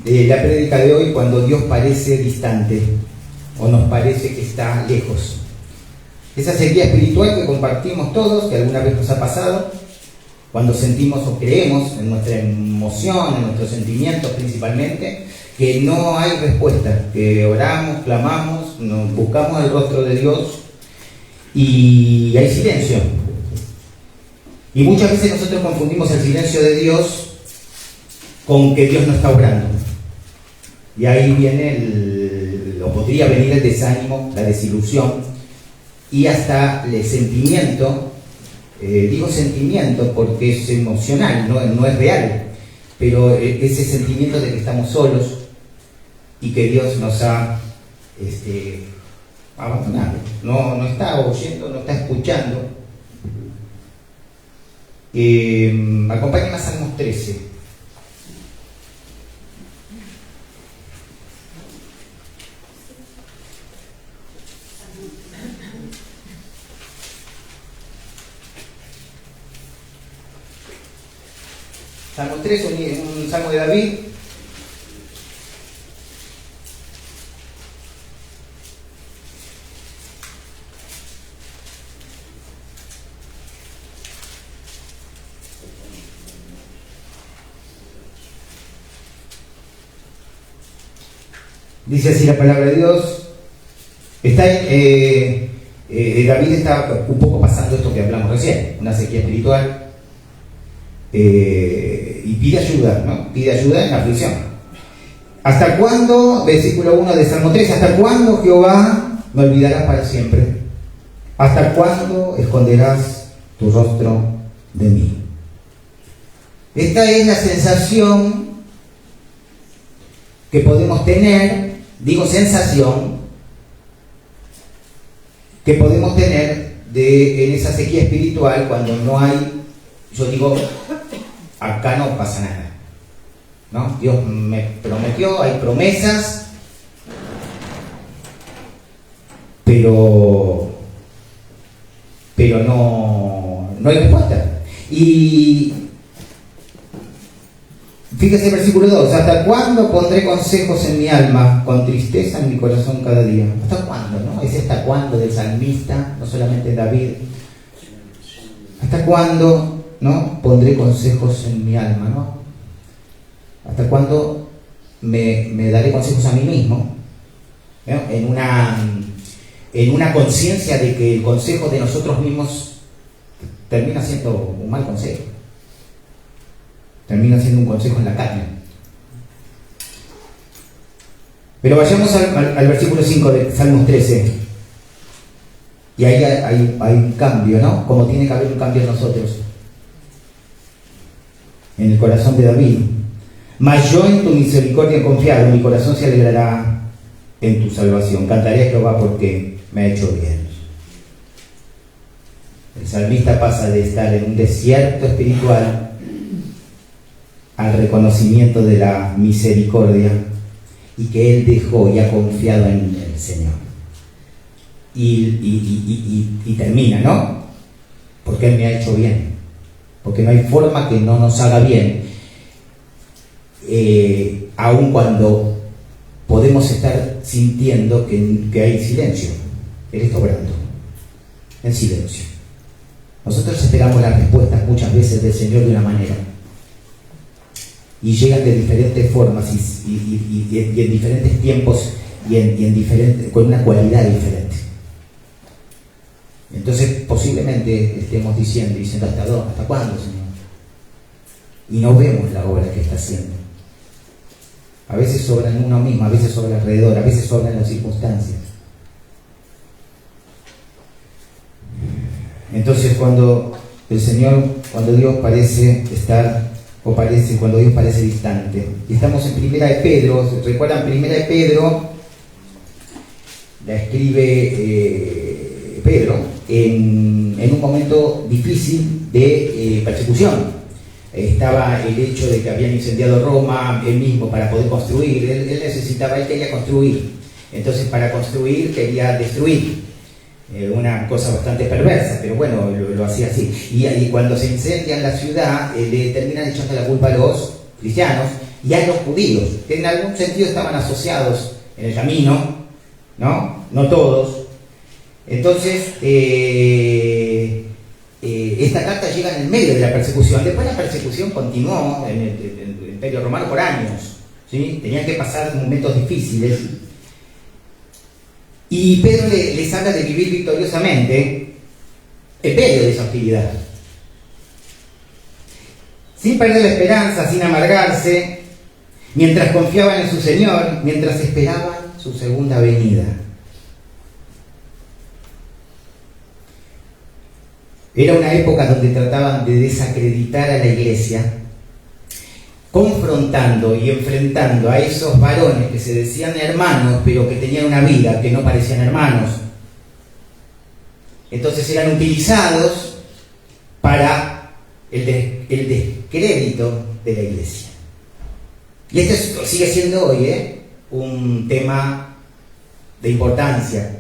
de la prédica de hoy, cuando Dios parece distante o nos parece que está lejos. Esa sequía espiritual que compartimos todos, que alguna vez nos ha pasado, cuando sentimos o creemos en nuestra emoción, en nuestros sentimientos principalmente, que no hay respuesta, que oramos, clamamos, nos buscamos el rostro de Dios y hay silencio. Y muchas veces nosotros confundimos el silencio de Dios con que Dios no está obrando. Y ahí viene o podría venir el desánimo, la desilusión y hasta el sentimiento. Digo sentimiento porque es emocional, no es real, pero ese sentimiento de que estamos solos y que Dios nos ha abandonado, no está oyendo, no está escuchando. Acompáñenme a Salmos 13. Salmo 3, un salmo de David. Dice así la palabra de Dios. David está un poco pasando esto que hablamos recién, una sequía espiritual. Y pide ayuda, ¿no? Pide ayuda en la aflicción. ¿Hasta cuándo? Versículo 1 de Salmo 3. ¿Hasta cuándo, Jehová, me olvidarás para siempre? ¿Hasta cuándo esconderás tu rostro de mí? Esta es la sensación que podemos tener, digo sensación, que podemos tener en esa sequía espiritual cuando no hay, yo digo, acá no pasa nada, ¿no? Dios me prometió, hay promesas, pero no hay respuesta. Y fíjese el versículo 2, ¿hasta cuándo pondré consejos en mi alma, con tristeza en mi corazón cada día? ¿Hasta cuándo, no? Es hasta cuándo del salmista, no solamente David. ¿Hasta cuándo, no, pondré consejos en mi alma, no? ¿Hasta cuándo me daré consejos a mí mismo? ¿No? En una conciencia de que el consejo de nosotros mismos termina siendo un mal consejo. Termina siendo un consejo en la carne. Pero vayamos al versículo 5 de Salmos 13. Y ahí hay un cambio, ¿no? Como tiene que haber un cambio en nosotros. En el corazón de David. Mas yo en tu misericordia he confiado, mi corazón se alegrará en tu salvación. Cantaré a Jehová porque me ha hecho bien. El salmista pasa de estar en un desierto espiritual al reconocimiento de la misericordia y que él dejó y ha confiado en el Señor. Y termina, ¿no? Porque él me ha hecho bien. Porque no hay forma que no nos haga bien, aun cuando podemos estar sintiendo que hay silencio. Él está obrando en silencio. Nosotros esperamos las respuestas muchas veces del Señor de una manera y llegan de diferentes formas y en diferentes tiempos y con una cualidad diferente. Entonces posiblemente estemos diciendo ¿hasta cuándo, Señor? Y no vemos la obra que está haciendo. A veces sobra en uno mismo, a veces sobra alrededor, a veces sobra en las circunstancias. Entonces cuando Dios parece estar, cuando Dios parece distante. Y estamos en Primera de Pedro. ¿Recuerdan? Primera de Pedro la escribe Pedro en un momento difícil de persecución. Estaba el hecho de que habían incendiado Roma, él mismo para poder construir. Él quería construir. Entonces para construir quería destruir. Una cosa bastante perversa, pero bueno, lo hacía así. Y cuando se incendia en la ciudad, le terminan echando la culpa a los cristianos, y a los judíos, que en algún sentido estaban asociados en el camino, ¿no? No todos. Entonces, esta carta llega en el medio de la persecución. Después la persecución continuó en el Imperio Romano por años, ¿sí? Tenían que pasar momentos difíciles. Y Pedro les habla de vivir victoriosamente en medio de esa hostilidad. Sin perder la esperanza, sin amargarse, mientras confiaban en su Señor, mientras esperaban su segunda venida. Era una época donde trataban de desacreditar a la iglesia, confrontando y enfrentando a esos varones que se decían hermanos, pero que tenían una vida que no parecían hermanos. Entonces eran utilizados para el descrédito de la iglesia. Y esto sigue siendo hoy un tema de importancia.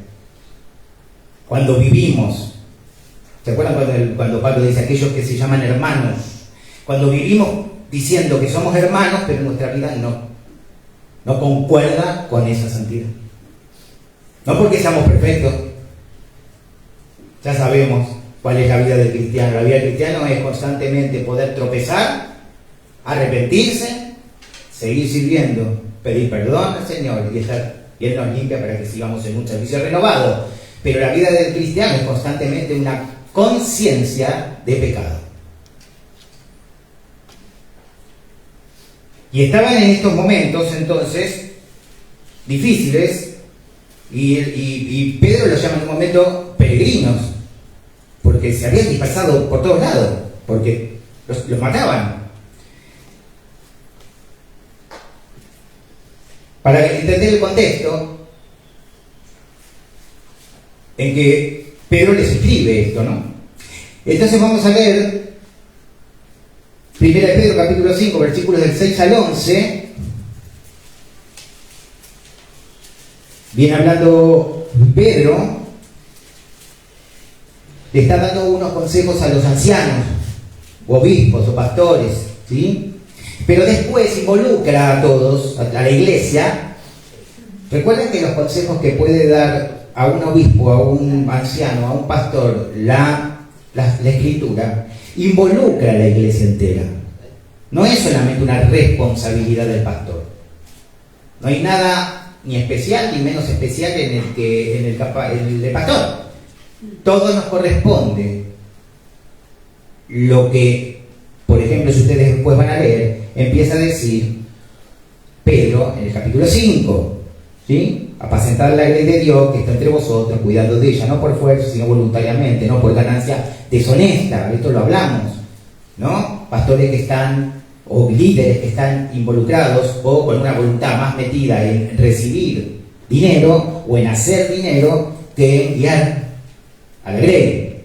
Cuando vivimos, ¿se acuerdan cuando Pablo dice aquellos que se llaman hermanos? Cuando vivimos diciendo que somos hermanos, pero nuestra vida no concuerda con esa santidad. No porque seamos perfectos. Ya sabemos cuál es la vida del cristiano. La vida del cristiano es constantemente poder tropezar, arrepentirse, seguir sirviendo, pedir perdón al Señor y Él nos limpia para que sigamos en un servicio renovado. Pero la vida del cristiano es constantemente una conciencia de pecado. Y estaban en estos momentos entonces difíciles y Pedro los llama en un momento peregrinos, porque se habían dispersado por todos lados, porque los mataban. Para entender el contexto en que Pedro les escribe esto, ¿no? Entonces vamos a leer 1 Pedro capítulo 5, versículos del 6 al 11. Viene hablando Pedro, le está dando unos consejos a los ancianos, o obispos, o pastores, ¿sí? Pero después involucra a todos, a la iglesia. Recuerden que los consejos que puede dar a un obispo, a un anciano, a un pastor, la escritura, involucra a la iglesia entera. No es solamente una responsabilidad del pastor. No hay nada ni especial ni menos especial en el pastor. Todo nos corresponde. Lo que, por ejemplo, si ustedes después van a leer, empieza a decir Pedro en el capítulo 5, ¿sí? Apacentar la ley de Dios que está entre vosotros, cuidando de ella, no por fuerza, sino voluntariamente, no por ganancia deshonesta. Esto lo hablamos, ¿no? Pastores que están, o líderes que están involucrados, o con una voluntad más metida en recibir dinero, o en hacer dinero, que enviar a la grey.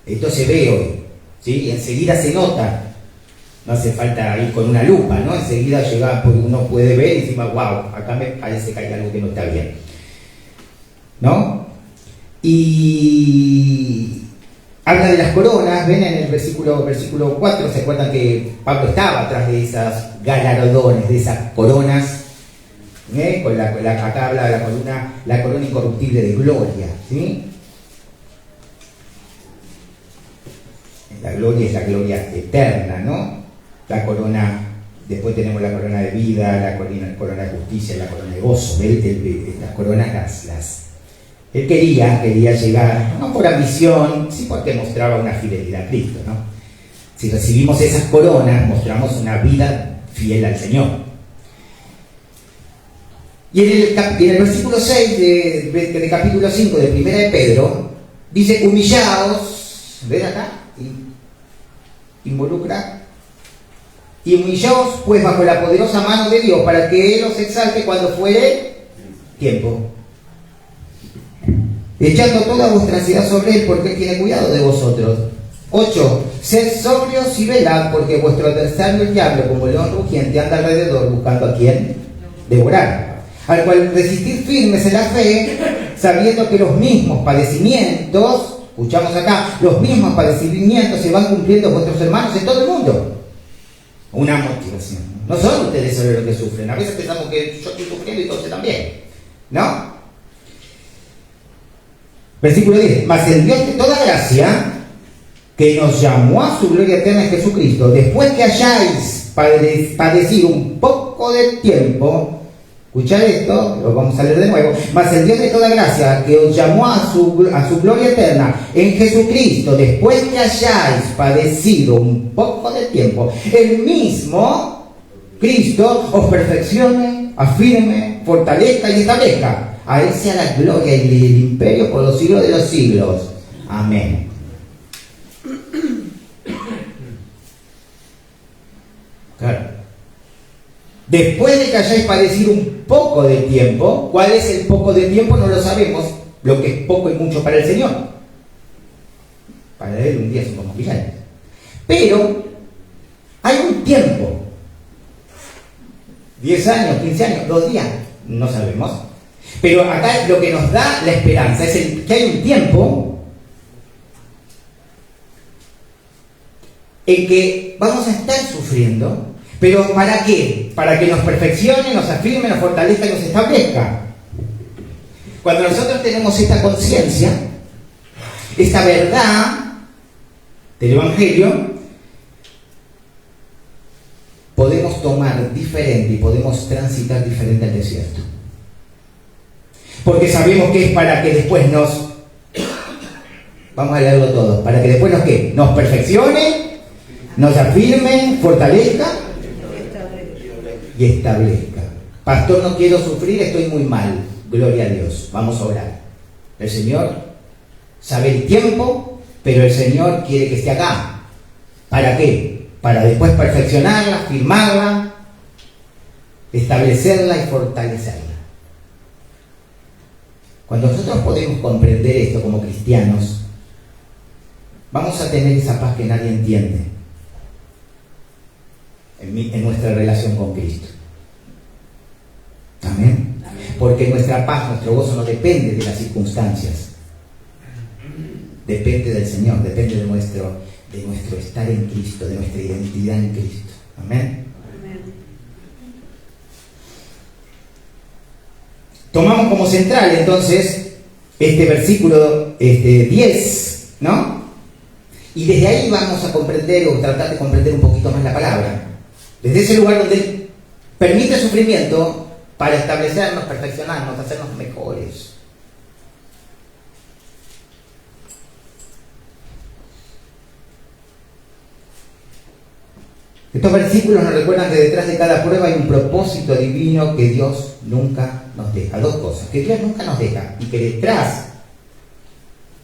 Esto se ve hoy, ¿sí? Y enseguida se nota. No hace falta ir con una lupa, ¿no? Enseguida llega, porque uno puede ver y encima, wow, acá me parece que hay algo que no está bien, ¿no? Y habla de las coronas. Ven en el versículo 4, ¿se acuerdan que Pablo estaba atrás de esas galardones, de esas coronas? Acá habla de la corona incorruptible de gloria, ¿sí? La gloria es la gloria eterna, ¿no? La corona, después tenemos la corona de vida, la corona de justicia, la corona de gozo. Estas coronas él quería llegar, no por ambición, sí porque mostraba una fidelidad a Cristo, ¿no? Si recibimos esas coronas, mostramos una vida fiel al Señor. Y en el versículo 6 de capítulo 5 de 1 de Pedro, dice, humillaos, ¿ven acá? Involucra. Y humillaos pues bajo la poderosa mano de Dios, para que Él os exalte cuando fuere tiempo, echando toda vuestra ansiedad sobre Él, porque Él tiene cuidado de vosotros. 8. Sed sobrios y velad, porque vuestro adversario el diablo, como león rugiente, anda alrededor buscando a quien devorar, al cual resistir firmes en la fe, sabiendo que los mismos padecimientos, escuchamos acá, los mismos padecimientos se van cumpliendo vuestros hermanos en todo el mundo. Una motivación. No son ustedes solo los que sufren. A veces pensamos que yo estoy sufriendo y entonces también. ¿No? Versículo 10. Mas el Dios de toda gracia, que nos llamó a su gloria eterna en Jesucristo, después que hayáis padecido un poco de tiempo, escuchad esto, lo vamos a leer de nuevo, mas el Dios de toda gracia, que os llamó a su gloria eterna en Jesucristo, después que hayáis padecido un poco de tiempo, el mismo Cristo os perfeccione, afirme, fortalezca y establezca. A Él sea la gloria y el imperio por los siglos de los siglos. Amén. Claro. Después de que hayáis padecido un poco de tiempo, ¿cuál es el poco de tiempo? No lo sabemos. Lo que es poco y mucho para el Señor. Para Él un día son como 1000 años. Pero hay un tiempo. 10 años, 15 años, 2 días. No sabemos. Pero acá lo que nos da la esperanza es que hay un tiempo en que vamos a estar sufriendo. ¿Pero para qué? Para que nos perfeccione, nos afirme, nos fortalezca y nos establezca. Cuando nosotros tenemos esta conciencia, esta verdad del Evangelio, podemos tomar diferente y podemos transitar diferente al desierto. Porque sabemos que es para que después vamos a leerlo todo, para que después nos perfeccione, nos afirme, fortalezca y establezca. Pastor, no quiero sufrir, estoy muy mal. Gloria a Dios, vamos a orar. El Señor sabe el tiempo, pero el Señor quiere que esté acá. ¿Para qué? Para después perfeccionarla, firmarla, establecerla y fortalecerla. Cuando nosotros podemos comprender esto como cristianos, vamos a tener esa paz que nadie entiende en nuestra relación con Cristo. Amén. Porque nuestra paz, nuestro gozo no depende de las circunstancias. Depende del Señor, depende de nuestro estar en Cristo, de nuestra identidad en Cristo. Amén. Tomamos como central entonces este versículo 10, ¿no? Y desde ahí vamos a comprender o tratar de comprender un poquito más la palabra. Desde ese lugar donde Él permite sufrimiento para establecernos, perfeccionarnos, hacernos mejores. Estos versículos nos recuerdan que detrás de cada prueba hay un propósito divino que Dios nunca nos deja. Dos cosas, que Dios nunca nos deja y que detrás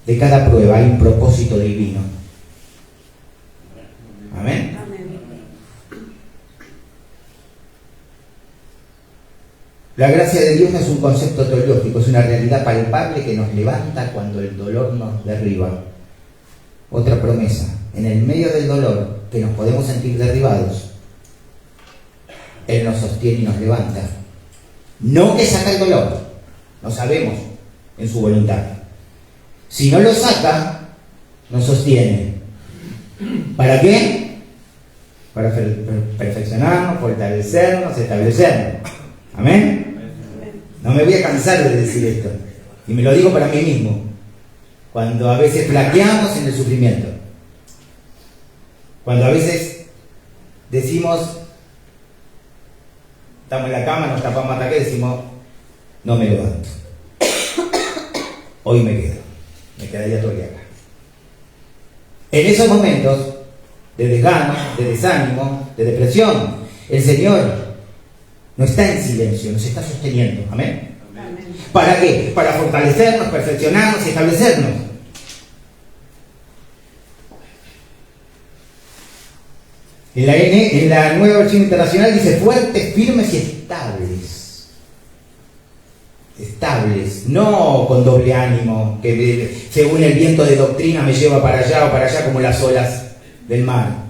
de cada prueba hay un propósito divino. Amén. La gracia de Dios no es un concepto teológico, es una realidad palpable que nos levanta cuando el dolor nos derriba. Otra promesa, en el medio del dolor, que nos podemos sentir derribados, Él nos sostiene y nos levanta. No que saca el dolor, no sabemos en su voluntad. Si no lo saca, nos sostiene. ¿Para qué? Para perfeccionarnos, fortalecernos, establecernos. ¿Amén? No me voy a cansar de decir esto. Y me lo digo para mí mismo. Cuando a veces flaqueamos en el sufrimiento. Cuando a veces decimos, estamos en la cama, nos tapamos hasta que decimos, no me levanto. Hoy me quedaría todo el día acá. En esos momentos de desgano, de desánimo, de depresión, el Señor no está en silencio, nos está sosteniendo. ¿Amén? Amén. ¿Para qué? Para fortalecernos, perfeccionarnos y establecernos. En la Nueva Versión Internacional dice fuertes, firmes y estables. Estables, no con doble ánimo, que según el viento de doctrina me lleva para allá o para allá como las olas del mar.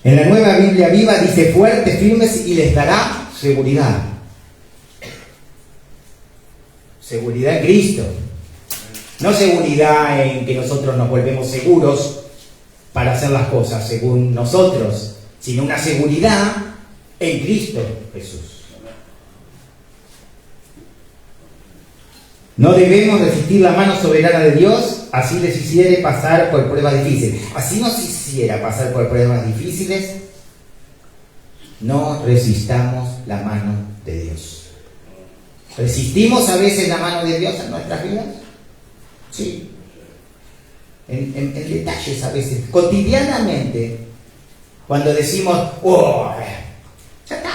En la Nueva Biblia Viva dice fuertes, firmes y les dará seguridad. Seguridad en Cristo. No seguridad en que nosotros nos volvemos seguros para hacer las cosas según nosotros, sino una seguridad en Cristo Jesús. No debemos resistir la mano soberana de Dios, así les hiciere pasar por pruebas difíciles. Así nos hiciera pasar por pruebas difíciles, no resistamos la mano de Dios. ¿Resistimos a veces la mano de Dios en nuestras vidas? Sí. En detalles a veces, cotidianamente, cuando decimos, oh, ya está.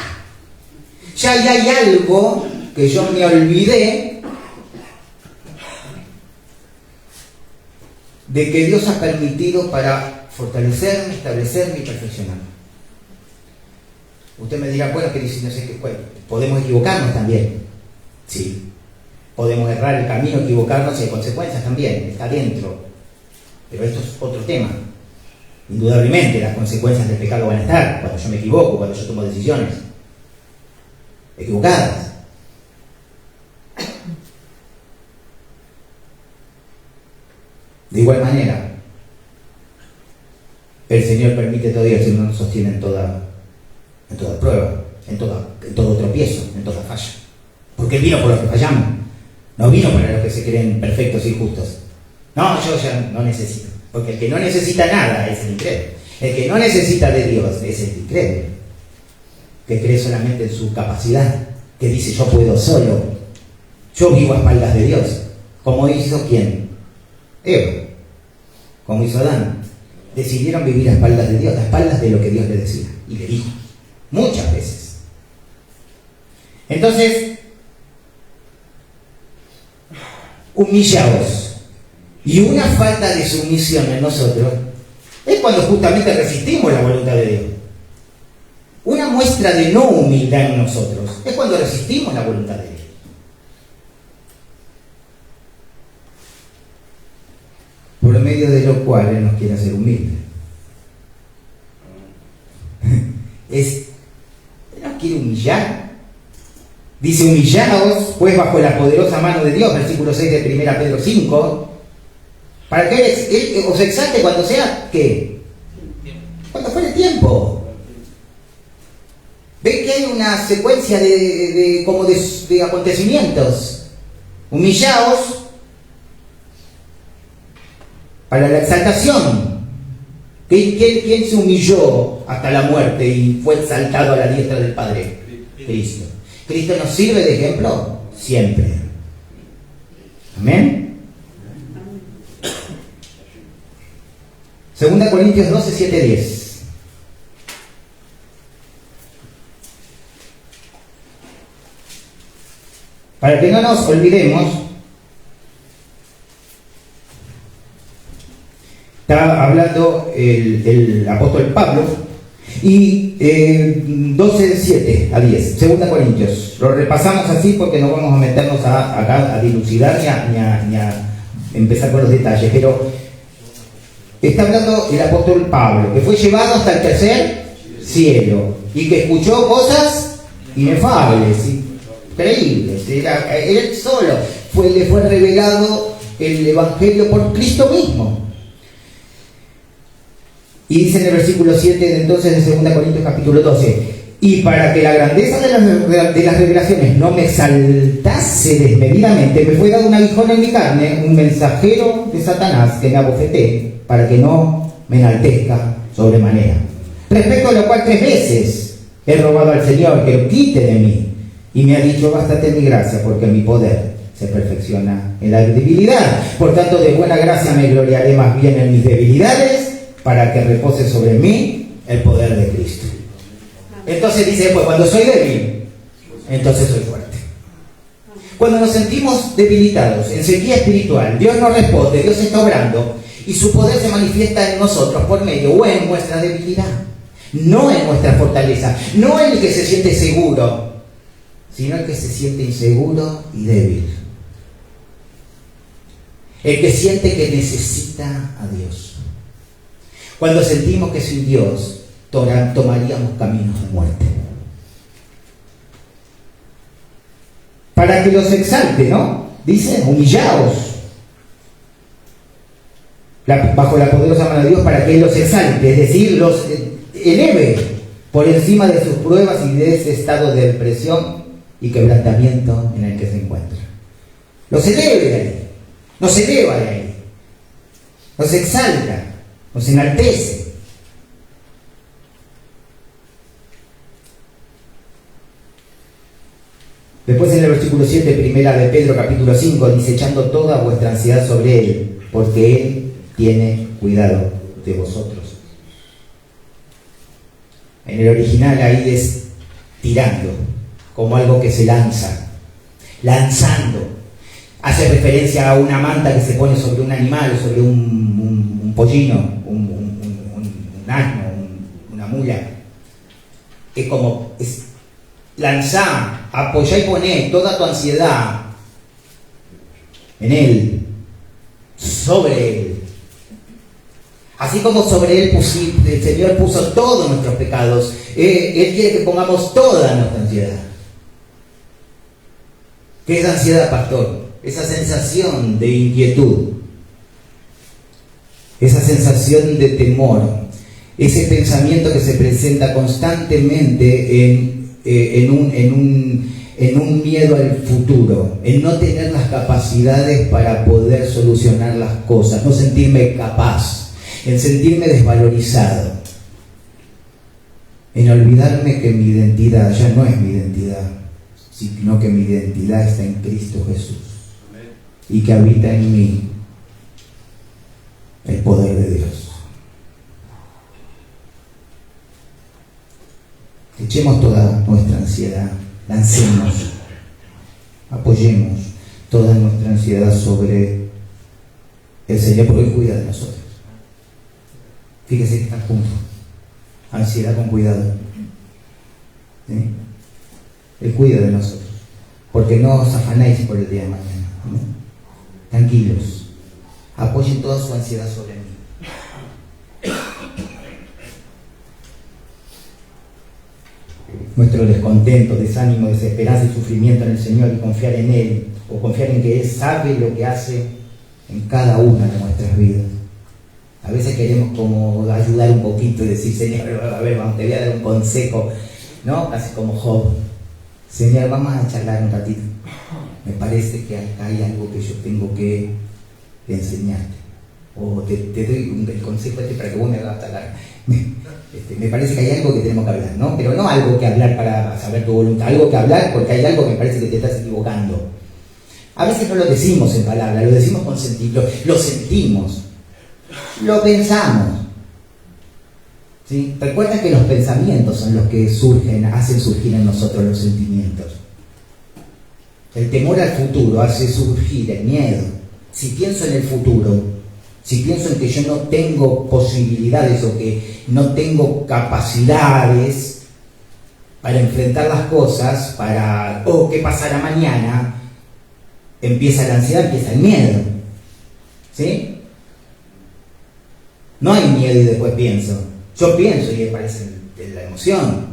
Ya hay algo que yo me olvidé de que Dios ha permitido para fortalecerme, establecerme y perfeccionarme. Usted me dirá, bueno, que dice, no sé qué, bueno, podemos equivocarnos también. Sí. Podemos errar el camino, equivocarnos y hay consecuencias también, está dentro. Pero esto es otro tema. Indudablemente las consecuencias del pecado van a estar cuando yo me equivoco, cuando yo tomo decisiones equivocadas. De igual manera, el Señor permite todo eso y no nos sostiene en toda prueba, en todo tropiezo, en toda falla. Porque Él vino por los que fallamos, no vino para los que se creen perfectos y justos. No, yo ya no necesito. Porque el que no necesita nada es el incrédulo. El que no necesita de Dios es el incrédulo. Que cree solamente en su capacidad. Que dice, yo puedo solo. Yo vivo a espaldas de Dios. ¿Como hizo quién? Eva. Como hizo Adán. Decidieron vivir a espaldas de Dios, a espaldas de lo que Dios le decía. Y le dijo. Muchas veces. Entonces, humillaos. Y una falta de sumisión en nosotros es cuando justamente resistimos la voluntad de Dios. Una muestra de no humildad en nosotros es cuando resistimos la voluntad de Dios. Por medio de lo cual Él nos quiere hacer humildes. Él nos quiere humillar. Dice, humillaos pues bajo la poderosa mano de Dios, versículo 6 de 1 Pedro 5, para que Él os exalte cuando sea, ¿qué? Cuando fuere tiempo. ¿Ven que hay una secuencia de acontecimientos? Humillaos para la exaltación. ¿Quién se humilló hasta la muerte y fue exaltado a la diestra del Padre? Cristo. ¿Cristo nos sirve de ejemplo? Siempre. Amén. 2 Corintios 12, 7, 10. Para que no nos olvidemos, está hablando el apóstol Pablo, y 12, 7 a 10, 2 Corintios. Lo repasamos así porque no vamos a meternos a dilucidar ni a empezar con los detalles, pero está hablando el apóstol Pablo, que fue llevado hasta el tercer cielo y que escuchó cosas inefables, increíbles. Él solo le fue revelado el Evangelio por Cristo mismo. Y dice en el versículo 7 entonces de 2 Corintios capítulo 12, y para que la grandeza de las revelaciones no me exaltase desmedidamente, me fue dado un aguijón en mi carne, un mensajero de Satanás que me abofeté, para que no me enaltezca sobremanera. Respecto a lo cual 3 veces he rogado al Señor que lo quite de mí, y me ha dicho, bástate mi gracia, porque mi poder se perfecciona en la debilidad. Por tanto, de buena gracia me gloriaré más bien en mis debilidades, para que repose sobre mí el poder de Cristo. Entonces dice, pues cuando soy débil, entonces soy fuerte. Cuando nos sentimos debilitados, en sequía espiritual, Dios nos responde, Dios está obrando, y su poder se manifiesta en nosotros por medio o en nuestra debilidad, no en nuestra fortaleza, no en el que se siente seguro, sino el que se siente inseguro y débil. El que siente que necesita a Dios. Cuando sentimos que sin Dios tomaríamos caminos de muerte. Para que los exalte, ¿no? Dice, humillaos bajo la poderosa mano de Dios para que Él los exalte, es decir, los eleve. por encima de sus pruebas y de ese estado de depresión y quebrantamiento en el que se encuentra. Los eleve de ahí, nos eleva de ahí, nos exalta, nos enaltece. Después en el versículo 7, primera de Pedro capítulo 5, dice: echando toda vuestra ansiedad sobre Él, porque Él tiene cuidado de vosotros. En el original ahí es tirando, como algo que se lanza, lanzando. Hace referencia a una manta que se pone sobre un animal, sobre un pollino, un asno, una mula. Es como lanzar, apoyar y poner toda tu ansiedad en Él, sobre Él. Así como sobre Él el Señor puso todos nuestros pecados, Él quiere que pongamos toda nuestra ansiedad. ¿Qué es ansiedad, pastor? Esa sensación de inquietud, esa sensación de temor, ese pensamiento que se presenta constantemente en un miedo al futuro, en no tener las capacidades para poder solucionar las cosas, no sentirme capaz, en sentirme desvalorizado, en olvidarme que mi identidad ya no es mi identidad, sino que mi identidad está en Cristo Jesús. Amén. Y que habita en mí el poder de Dios. Echemos toda nuestra ansiedad, lancemos, apoyemos toda nuestra ansiedad sobre el Señor, porque Él cuida de nosotros. Fíjese que están juntos. Ansiedad con cuidado. ¿Sí? Él cuida de nosotros. Porque no os afanéis por el día de mañana. ¿No? Tranquilos. Apoyen toda su ansiedad sobre mí. Nuestro descontento, desánimo, desesperanza y sufrimiento en el Señor y confiar en Él, o confiar en que Él sabe lo que hace en cada una de nuestras vidas. A veces queremos como ayudar un poquito y decir: Señor, a ver, vamos, te voy a dar un consejo, ¿no? Casi como Job. Señor, vamos a charlar un ratito. Me parece que acá hay algo que yo tengo que enseñarte. O te doy el consejo para que vos me hagas hablar. Me parece que hay algo que tenemos que hablar, ¿no? Pero no algo que hablar para saber tu voluntad, algo que hablar porque hay algo que me parece que te estás equivocando. A veces no lo decimos en palabras, lo decimos con sentido, lo sentimos, lo pensamos. ¿Sí? Recuerda que los pensamientos son los que hacen surgir en nosotros los sentimientos. El temor al futuro hace surgir el miedo. Si pienso en el futuro, si pienso en que yo no tengo posibilidades o que no tengo capacidades para enfrentar las cosas, qué pasará mañana, empieza la ansiedad, empieza el miedo. ¿Sí? No hay miedo y después pienso. Yo pienso y aparece la emoción.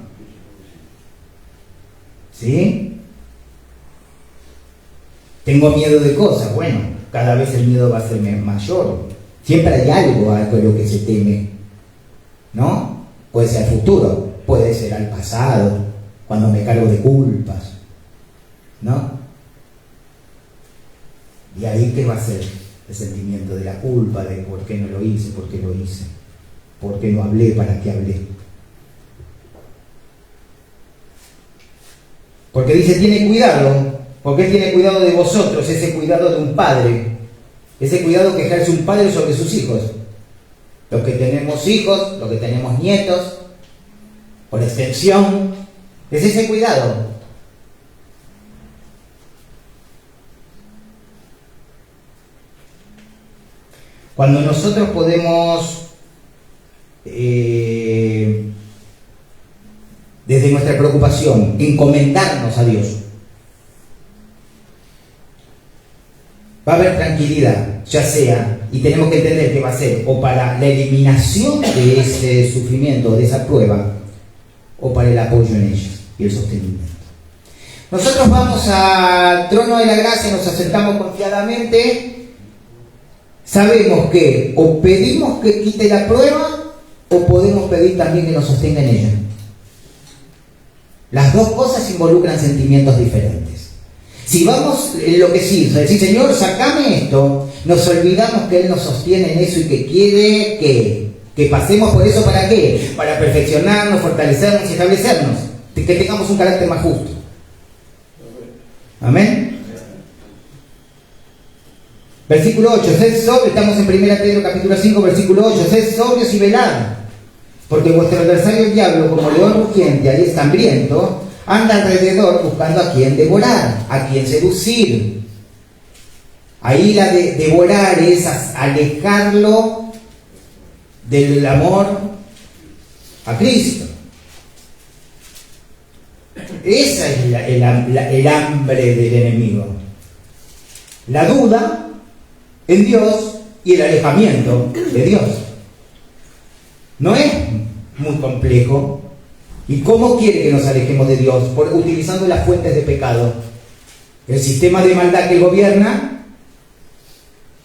¿Sí? Tengo miedo de cosas. Bueno, cada vez el miedo va a ser mayor. Siempre hay algo a lo que se teme. ¿No? Puede ser al futuro, puede ser al pasado, cuando me cargo de culpas. ¿No? Y ahí, ¿qué va a ser? El sentimiento de la culpa, de por qué no lo hice, por qué lo hice. ¿Por qué no hablé? ¿Para qué hablé? Porque dice, tiene cuidado, porque Él tiene cuidado de vosotros, ese cuidado de un padre, ese cuidado que ejerce un padre sobre sus hijos. Los que tenemos hijos, los que tenemos nietos, por extensión, es ese cuidado. Cuando nosotros podemos desde nuestra preocupación encomendarnos a Dios, va a haber tranquilidad, ya sea, y tenemos que entender que va a ser o para la eliminación de ese sufrimiento, de esa prueba, o para el apoyo en ella y el sostenimiento. Nosotros vamos al trono de la gracia, nos acercamos confiadamente, sabemos que o pedimos que quite la prueba o podemos pedir también que nos sostenga en ella. Las dos cosas involucran sentimientos diferentes. Si vamos enloquecidos a decir, Señor, sacame esto, nos olvidamos que Él nos sostiene en eso y que quiere que pasemos por eso. ¿Para qué? Para perfeccionarnos, fortalecernos y establecernos, que tengamos un carácter más justo. Amén. Versículo 8, sed sobrios, estamos en 1 Pedro capítulo 5, versículo 8, sed sobrios y velad, porque vuestro adversario el diablo, como león rugiente, ahí está hambriento, anda alrededor buscando a quien devorar, a quien seducir. Ahí la de devorar es alejarlo del amor a Cristo. Esa es el hambre del enemigo. La duda en Dios y el alejamiento de Dios. No es muy complejo. ¿Y cómo quiere que nos alejemos de Dios? Utilizando las fuentes de pecado. El sistema de maldad que gobierna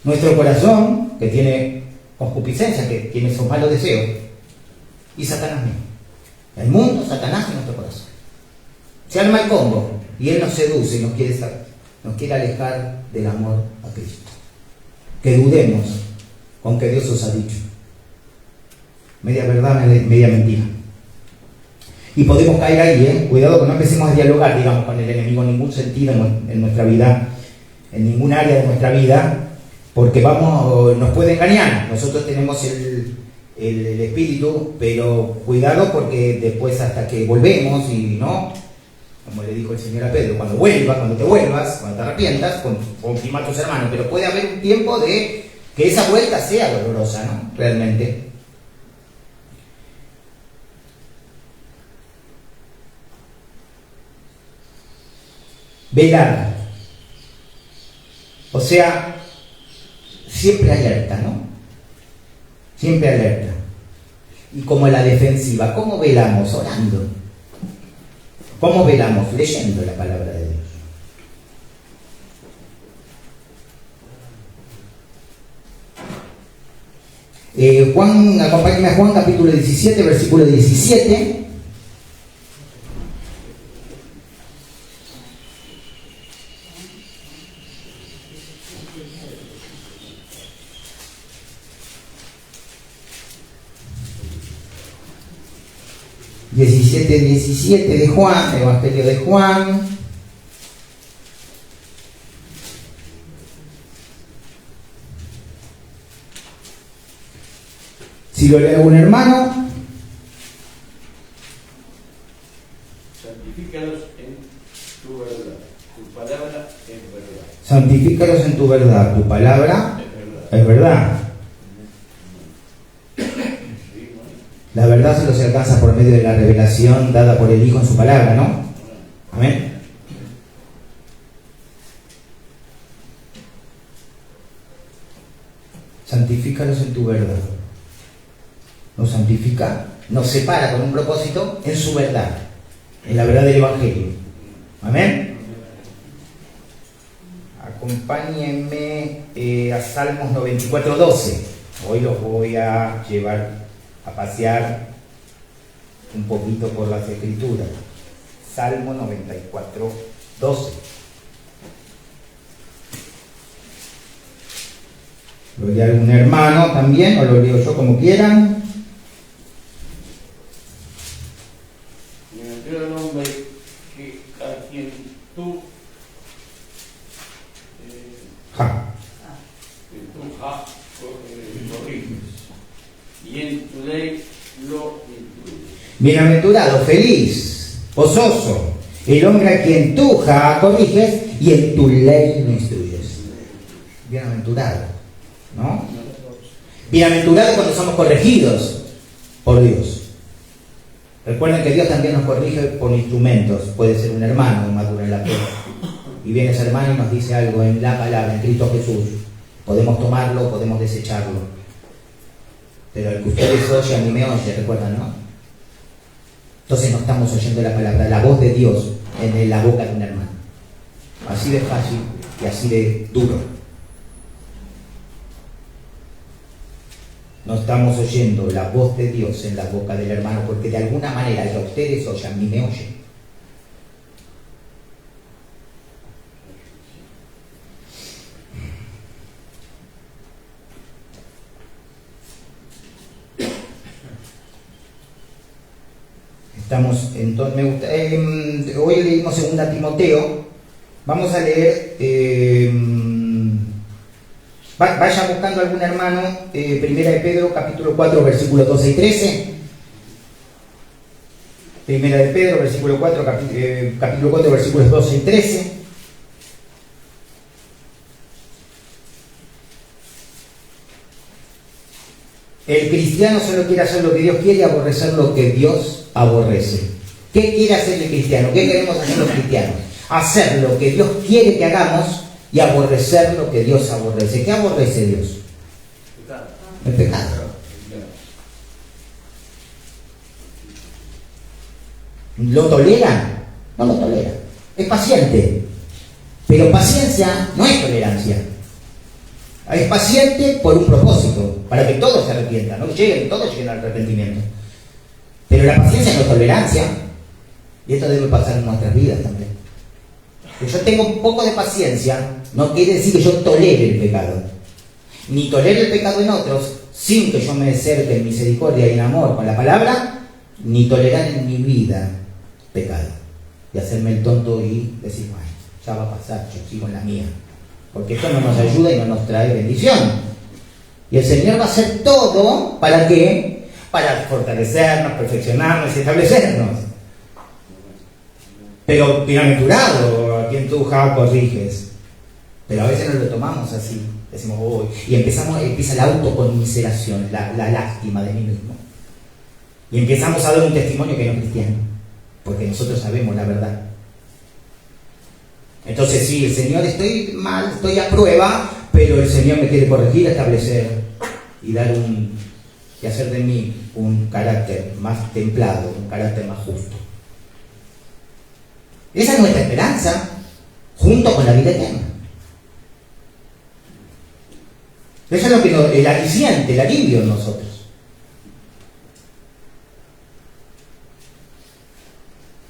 nuestro corazón, que tiene concupiscencia, que tiene esos malos deseos, y Satanás mismo. El mundo, Satanás y nuestro corazón. Se arma el combo y Él nos seduce y nos quiere alejar del amor a Cristo. Que dudemos con que Dios os ha dicho. Media verdad, media mentira. Y podemos caer ahí, cuidado que no empecemos a dialogar, digamos, con el enemigo en ningún sentido en nuestra vida, en ningún área de nuestra vida, porque nos puede engañar. Nosotros tenemos el espíritu, pero cuidado porque después hasta que volvemos y no, como le dijo el Señor a Pedro, cuando te vuelvas, cuando te arrepientas, confirma a tus hermanos, pero puede haber un tiempo de que esa vuelta sea dolorosa, ¿no? Realmente. Velar. O sea, siempre alerta, ¿no? Siempre alerta. Y como la defensiva, ¿cómo velamos? Orando. ¿Cómo velamos? Leyendo la palabra de Dios. Acompáñenme a Juan capítulo 17, versículo 17. de Juan, Evangelio de Juan. Si lo lee algún hermano. Santifícalos en tu verdad. Tu palabra es verdad. Santifícalos en tu verdad. Tu palabra es verdad. La verdad solo se alcanza por medio de la revelación dada por el Hijo en su palabra, ¿no? Amén. Santifícalos en tu verdad. Nos santifica, nos separa con un propósito en su verdad, en la verdad del Evangelio. Amén. Acompáñenme a Salmos 94:12. Hoy los voy a llevar a pasear un poquito por las Escrituras. Salmo 94:12. Lo lee algún hermano también, o lo leo yo como quieran. Bienaventurado el hombre a quien tú corriges, y en tu ley lo incluyes. Bienaventurado, feliz, gozoso, el hombre a quien tú corriges y en tu ley lo instruyes. Bienaventurado, ¿no? Bienaventurado cuando somos corregidos por Dios. Recuerden que Dios también nos corrige por instrumentos. Puede ser un hermano maduro en la fe, y viene ese hermano y nos dice algo en la palabra, en Cristo Jesús. Podemos tomarlo, podemos desecharlo, pero el que ustedes oyen ni me oye, recuerdan, ¿no? Entonces no estamos oyendo la palabra, la voz de Dios en la boca de un hermano. Así de fácil y así de duro. No estamos oyendo la voz de Dios en la boca del hermano, porque de alguna manera el que ustedes oyen ni me oyen. Estamos en todo, me gusta. Hoy leímos 2 Timoteo. Vamos a leer. Vaya buscando algún hermano. Primera de Pedro, capítulo 4, versículos 12 y 13. Primera de Pedro, versículo 4, capítulo 4, versículos 12 y 13. El cristiano solo quiere hacer lo que Dios quiere y aborrecer lo que Dios aborrece. ¿Qué quiere hacer el cristiano? ¿Qué queremos hacer los cristianos? Hacer lo que Dios quiere que hagamos y aborrecer lo que Dios aborrece. ¿Qué aborrece Dios? El pecado. ¿Lo tolera? No lo tolera. Es paciente. Pero paciencia no es tolerancia. Es paciente por un propósito, para que todos se arrepientan, ¿no? Todos lleguen al arrepentimiento. Pero la paciencia no es tolerancia. Y esto debe pasar en nuestras vidas también. Que yo tengo un poco de paciencia no quiere decir que yo tolere el pecado. Ni tolere el pecado en otros sin que yo me acerque en misericordia y en amor con la palabra, ni tolerar en mi vida pecado. Y hacerme el tonto y decir, bueno, ya va a pasar, yo sigo en la mía. Porque esto no nos ayuda y no nos trae bendición. Y el Señor va a hacer todo, ¿para qué? Para fortalecernos, perfeccionarnos y establecernos. Pero bienaventurado a quien tú, corriges. Pero a veces no lo tomamos así. Decimos, uy, y empieza la autoconmiseración, la lástima de mí mismo. Y empezamos a dar un testimonio que no es cristiano. Porque nosotros sabemos la verdad. Entonces sí, el Señor, estoy mal, estoy a prueba, pero el Señor me quiere corregir, establecer y hacer de mí un carácter más templado, un carácter más justo. Esa es nuestra esperanza, junto con la vida eterna. Eso es lo que el aliciente, el alivio en nosotros.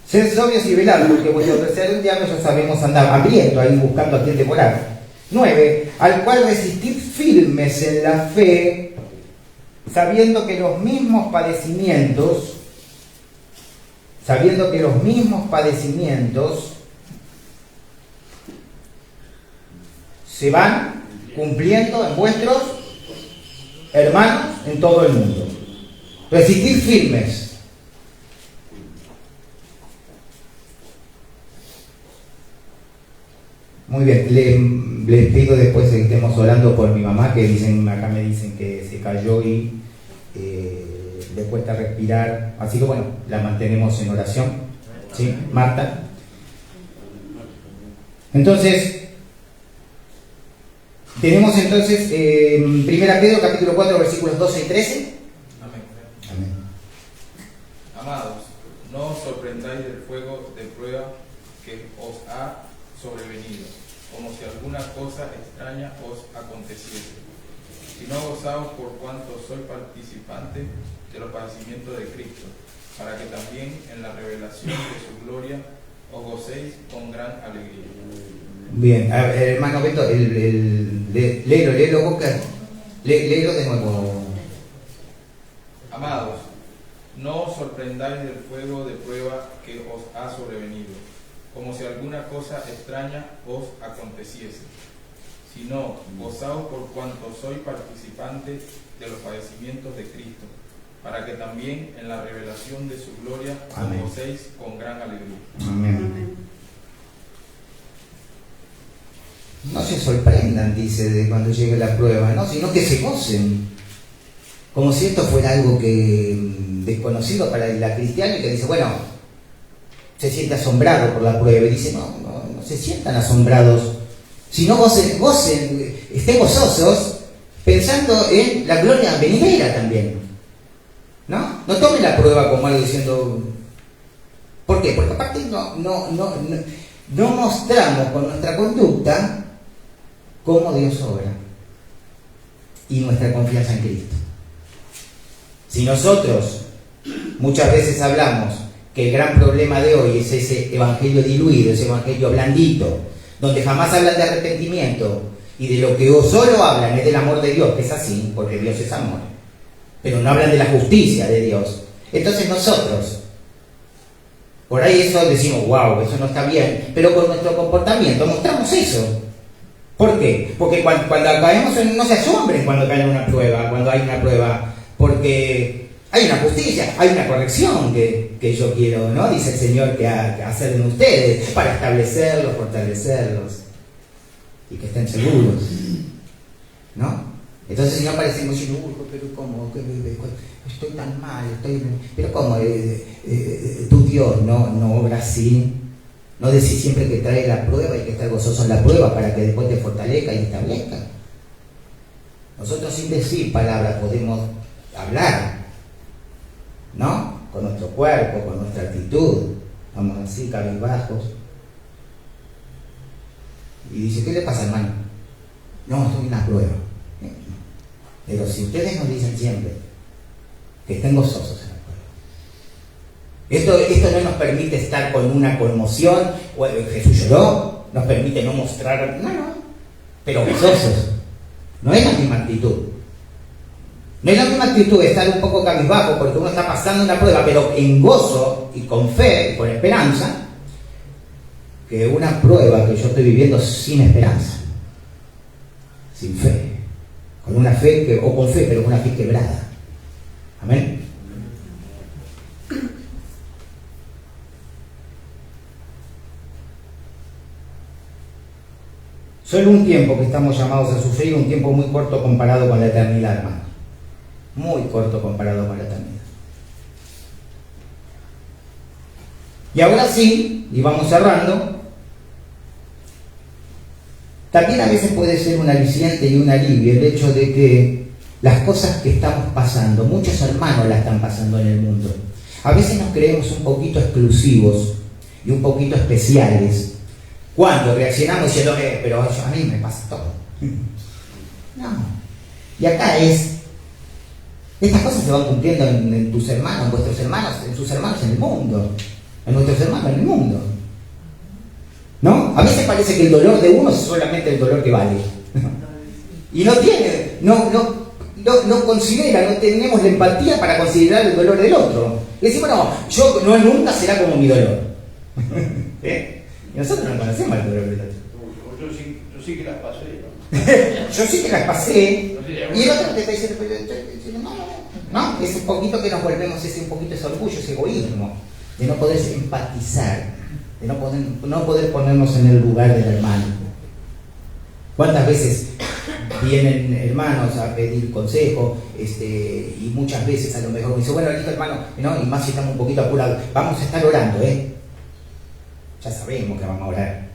Ser sobrios y velar, porque vuestro tercer diablo ya sabemos andar hambriento ahí buscando a quien devorar. 9. Al cual resistir firmes en la fe, sabiendo que los mismos padecimientos se van cumpliendo en vuestros hermanos en todo el mundo. Resistir firmes. Muy bien, les pido después que estemos orando por mi mamá, que acá me dicen que se cayó y le cuesta respirar, así que bueno, la mantenemos en oración, ¿sí? Marta. Entonces, tenemos entonces 1 Pedro capítulo 4 versículos 12 y 13. Amén. Amén. Amados, no os sorprendáis del fuego de prueba que os ha sobrevenido, como si alguna cosa extraña os aconteciese, sino gozaos por cuanto sois participantes de los padecimientos de Cristo, para que también en la revelación de su gloria os gocéis con gran alegría. Bien, a ver, hermano Beto, léelo boca, léelo de nuevo. Amados, no os sorprendáis del fuego de prueba que os ha sobrevenido, como si alguna cosa extraña os aconteciese, sino gozaos por cuanto sois participantes de los padecimientos de Cristo, para que también en la revelación de su gloria os gocéis con gran alegría. Amén. No se sorprendan, dice, de cuando llegue la prueba, ¿no? Sino que se gocen, como si esto fuera algo desconocido para la cristiana, y que dice, bueno, se siente asombrado por la prueba, y dice, no se sientan asombrados, sino gocen, estén gozosos, pensando en la gloria venidera también, ¿no? No tomen la prueba como algo diciendo, ¿por qué? Porque aparte no mostramos con nuestra conducta cómo Dios obra y nuestra confianza en Cristo. Si nosotros muchas veces hablamos que el gran problema de hoy es ese evangelio diluido, ese evangelio blandito, donde jamás hablan de arrepentimiento y de lo que solo hablan es del amor de Dios, que es así, porque Dios es amor, pero no hablan de la justicia de Dios. Entonces nosotros Por ahí eso decimos, wow, eso no está bien, pero con nuestro comportamiento mostramos eso. ¿Por qué? Porque cuando caemos no se asombren cuando cae una prueba, cuando hay una prueba, porque hay una justicia, hay una corrección que yo quiero, ¿no? Dice el Señor que hacer en ustedes para establecerlos, fortalecerlos y que estén seguros, ¿no? Entonces el Señor parece muy diciendo, pero ¿cómo? Estoy tan mal, pero ¿cómo? Tu Dios no obra así. No decís siempre que trae la prueba y que estar gozoso en la prueba para que después te fortalezca y establezca. Nosotros sin decir palabras podemos hablar, ¿no? Con nuestro cuerpo, con nuestra actitud. Vamos así, cabizbajos. Y dice, ¿qué le pasa, hermano? No, estoy en una prueba. Pero si ustedes nos dicen siempre que estén gozosos en la prueba, esto no nos permite estar con una conmoción, o Jesús lloró, nos permite no mostrar, no, pero gozosos. No es la misma actitud. No es la misma actitud de estar un poco cabizbajo porque uno está pasando una prueba, pero en gozo y con fe y con esperanza, que una prueba que yo estoy viviendo sin esperanza, sin fe. Con una fe, o con fe, pero con una fe quebrada. Amén. Solo un tiempo que estamos llamados a sufrir, un tiempo muy corto comparado con la eternidad, hermano. Muy corto comparado con la eternidad. Y ahora sí, y vamos cerrando, también a veces puede ser un aliciente y un alivio el hecho de que las cosas que estamos pasando, muchos hermanos la están pasando en el mundo. A veces nos creemos un poquito exclusivos y un poquito especiales cuando reaccionamos diciendo, pero a mí me pasa todo. No. Y acá estas cosas se van cumpliendo en tus hermanos, en vuestros hermanos, en sus hermanos en el mundo, en nuestros hermanos en el mundo. ¿No? A veces parece que el dolor de uno es solamente el dolor que vale. Y no considera, no tenemos la empatía para considerar el dolor del otro. Y decimos, no, nunca será como mi dolor. Y nosotros no conocemos el dolor del otro. Yo sí que las pasé, ¿no? Yo sí que las pasé. Y el otro te está diciendo, no, es un poquito que nos volvemos un poquito ese orgullo, ese egoísmo, de no poder empatizar, de no poder ponernos en el lugar del hermano. ¿Cuántas veces vienen hermanos a pedir consejo? Y muchas veces a lo mejor me dice, bueno, listo hermano, ¿no? Y más si estamos un poquito apurados, vamos a estar orando, ya sabemos que vamos a orar.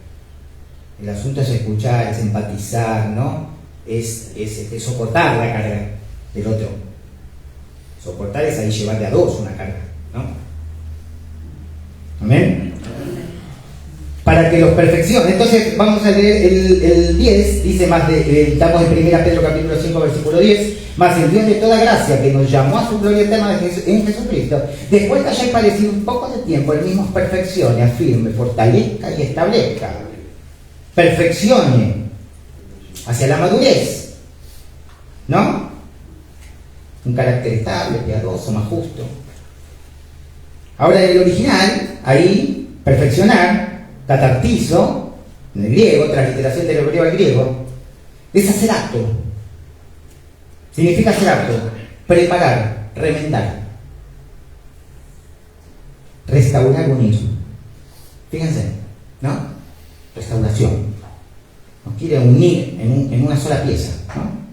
El asunto es escuchar, es empatizar, ¿no? Es soportar la carga del otro. Soportar es ahí llevar de a dos una carga, ¿no? Amén. Para que los perfeccione. Entonces vamos a leer el 10, dice estamos en 1 Pedro capítulo 5 versículo 10, más el Dios de toda gracia que nos llamó a su gloria eterna en Jesucristo, después que haya padecido un poco de tiempo, Él mismo perfeccione, afirme, fortalezca y establezca. Perfeccione hacia la madurez, ¿no? Un carácter estable, piadoso, más justo. Ahora en el original, ahí, perfeccionar, catartizo, en el griego, transliteración del hebreo al griego, es hacer acto. Significa hacer acto, preparar, remendar, restaurar, unir. Fíjense, ¿no? Restauración. Nos quiere unir en una sola pieza, ¿no?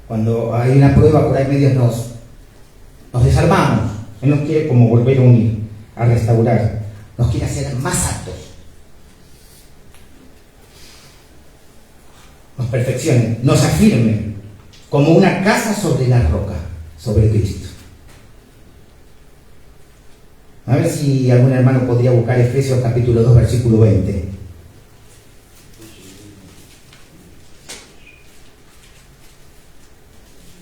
Cuando hay una prueba por ahí medio nos desarmamos. Él nos quiere como volver a unir, a restaurar. Nos quiere hacer más actos. Nos perfeccione, nos afirme como una casa sobre la roca, sobre Cristo. A ver si algún hermano podría buscar Efesios capítulo 2, versículo 20.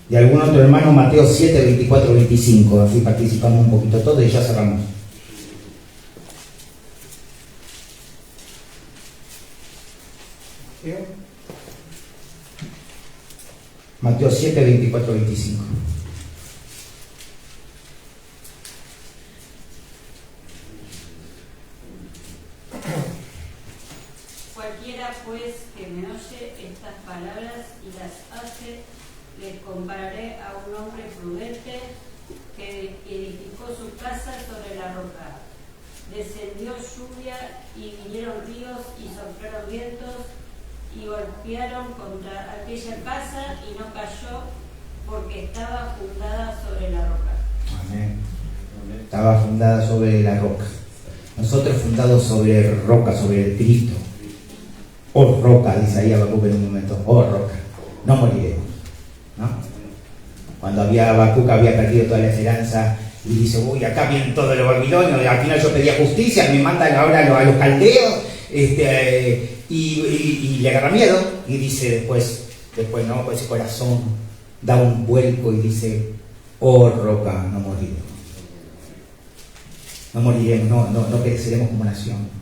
Y algún otro hermano, Mateo 7, 24, 25. Así participamos un poquito todos y ya cerramos. Mateo 7, 24, 25. Cualquiera pues que me oye estas palabras y las hace, le compararé a un hombre prudente que edificó su casa sobre la roca. Descendió lluvia y vinieron ríos y soplaron vientos y golpearon contra aquella casa y no cayó porque estaba fundada sobre la roca. Amén. Estaba fundada sobre la roca. Nosotros fundados sobre roca, sobre el Cristo. Oh roca, dice ahí Habacuc en un momento. Oh roca, no moriremos, ¿no? Cuando Habacuc había perdido toda la esperanza y dice, uy, acá vienen todos los babilonios, al final yo pedía justicia, me mandan ahora a los caldeos, y le agarra miedo, y dice después no, ese corazón da un vuelco y dice, oh roca, no moriremos. No moriremos, no pereceremos como nación.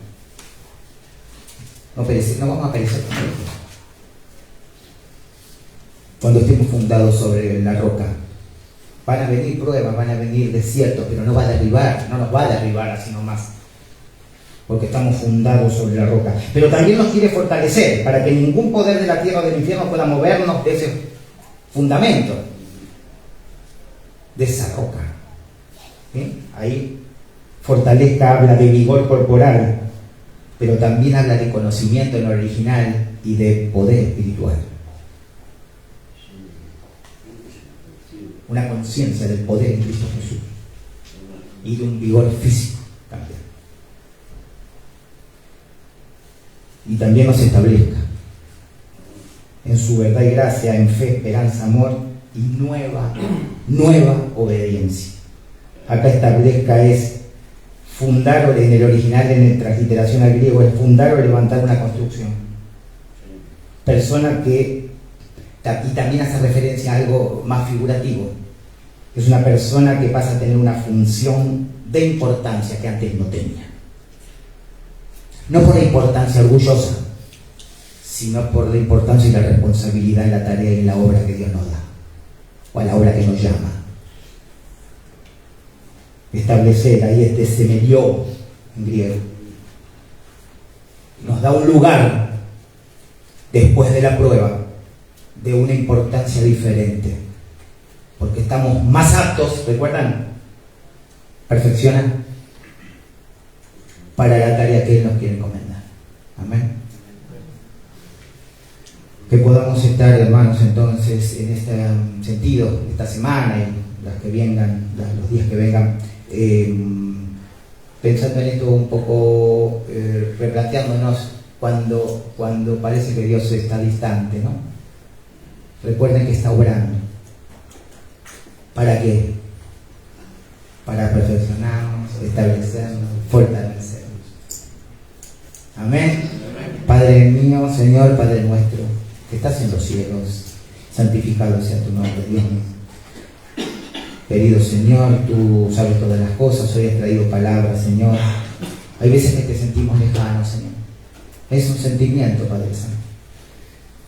No vamos a perecer como ellos. Cuando estemos fundados sobre la roca, van a venir pruebas, van a venir desiertos, pero no nos va a derribar así nomás, porque estamos fundados sobre la roca. Pero también nos quiere fortalecer, para que ningún poder de la tierra o del infierno pueda movernos de ese fundamento, de esa roca. ¿Sí? Ahí fortaleza habla de vigor corporal, pero también habla de conocimiento en el original y de poder espiritual. Una conciencia del poder en Cristo Jesús y de un vigor físico también. Y también nos establezca en su verdad y gracia, en fe, esperanza, amor y nueva obediencia. Acá establezca es fundar, o en el original, en la transliteración al griego, es fundar o levantar una construcción. Persona que, y también hace referencia a algo más figurativo, es una persona que pasa a tener una función de importancia que antes no tenía. No por la importancia orgullosa, sino por la importancia y la responsabilidad en la tarea y en la obra que Dios nos da, o a la obra que nos llama. Establecer, ahí semerió en griego, nos da un lugar después de la prueba de una importancia diferente, porque estamos más aptos, ¿recuerdan? Perfeccionan para la tarea que Él nos quiere encomendar. Amén. Que podamos estar, hermanos, entonces en este sentido, esta semana y las que vengan, los días que vengan, pensando en esto un poco, replanteándonos cuando parece que Dios está distante, ¿no? Recuerden que está obrando. ¿Para qué? Para perfeccionarnos, establecernos, fortalecernos. Amén. Padre mío, Señor, Padre nuestro, que estás en los cielos, santificado sea tu nombre, Dios mío. Querido Señor, tú sabes todas las cosas, hoy has traído palabras, Señor. Hay veces que te sentimos lejanos, Señor. Es un sentimiento, Padre Santo.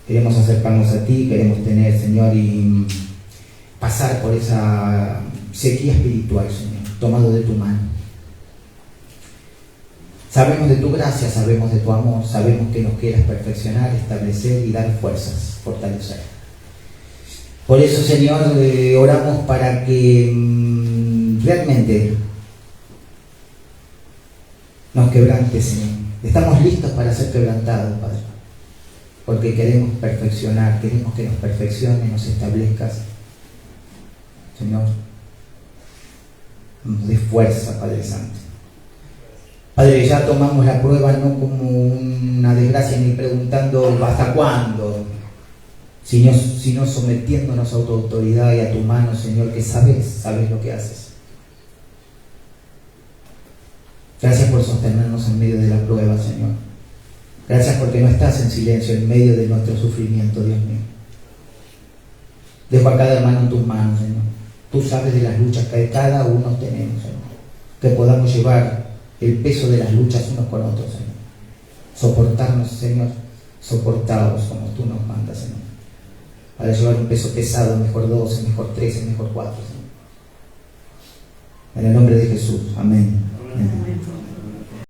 Queremos acercarnos a ti, queremos tener, Señor, y pasar por esa sequía espiritual, Señor, tomado de tu mano. Sabemos de tu gracia, sabemos de tu amor, sabemos que nos quieras perfeccionar, establecer y dar fuerzas, fortalecer. Por eso, Señor, oramos para que realmente nos quebrantes, Señor. Estamos listos para ser quebrantados, Padre, porque queremos perfeccionar, queremos que nos perfecciones, nos establezcas, Señor. Nos dé fuerza, Padre Santo. Padre, ya tomamos la prueba no como una desgracia ni preguntando hasta cuándo, sino sometiéndonos a tu autoridad y a tu mano, Señor, que sabes lo que haces. Gracias por sostenernos en medio de la prueba, Señor. Gracias porque no estás en silencio en medio de nuestro sufrimiento, Dios mío. Dejo a cada hermano en tus manos, Señor. Tú sabes de las luchas que cada uno tenemos, Señor. Que podamos llevar el peso de las luchas unos con otros, Señor. Soportarnos, Señor, soportados como tú nos mandas, Señor. Para llevar un peso pesado, mejor 12, mejor 13, mejor 4, Señor. En el nombre de Jesús, amén.